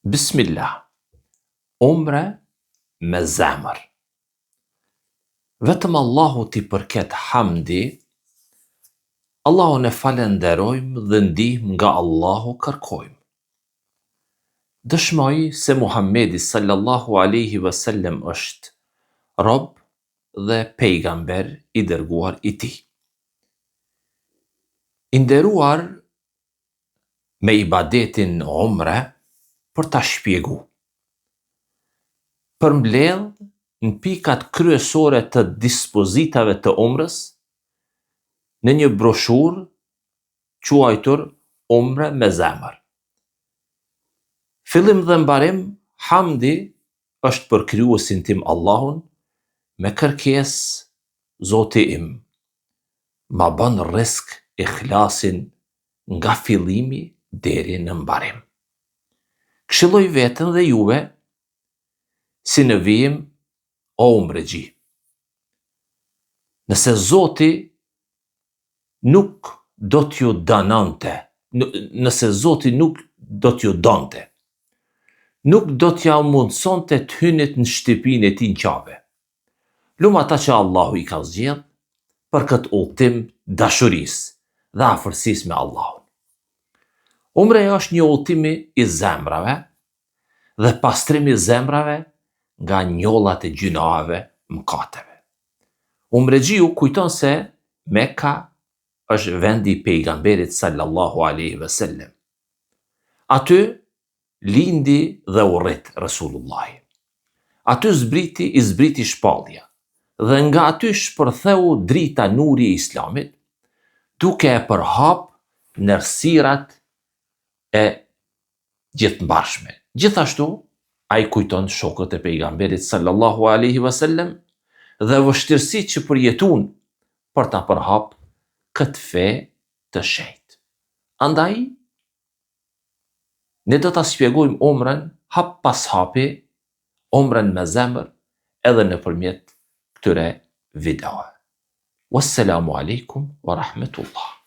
Bismillah, umre me zemër. Vetëm Allahu t'i përket hamdi, Allahun e falenderojmë dhe ndihmë nga Allahu kërkojmë. Dëshmoj se Muhammedi sallallahu alaihi wasallam është rob dhe pejgamber i dërguar i tij. I nderuar me ibadetin umre për ta shpjegu. Përmbledh në pikat kryesore të dispozitave të umrës në një broshurë quajtur Umre me zemër. Fillim dhe mbarim, hamdi është për krijuesin tim Allahun, me kërkesë: Zoti im, ma bën rrezik ikhlasin nga fillimi deri në mbarim. Këshilloj veten dhe juve si në vijim o umregji. Nëse Zoti nuk do t'ju donante, nuk do t'ja mundsonte t'hynit në shtëpinë e tij në qabe. Lum ata që Allahu i ka zgjedh për këtë udhtim dashurisë dhe afërsisë me Allahun. Umreja është një udhtim i zemrave dhe pastrim i zemrave nga njollat e gjunaheve, mëkateve. Umregjiu kujton se Mekka është vendi i pejgamberit sallallahu alaihi wasallam. Aty lindi dhe u rrit Resulullahi. Aty i zbriti shpallja dhe nga aty shpërtheu drita nuri i Islamit, duke e përhap në errësirat e gjithëmbarshme. Gjithashtu, ai kujton shokët e pejgamberit sallallahu alaihi wasallam dhe vështirësitë që përjetun për ta përhap këtë fe të shenjtë. Andaj, ne do ta shpjegojmë umrën hap pas hapi, umrën me zemër, edhe nëpërmjet këtyre videove. Wassalamu alaikum wa rahmatullah.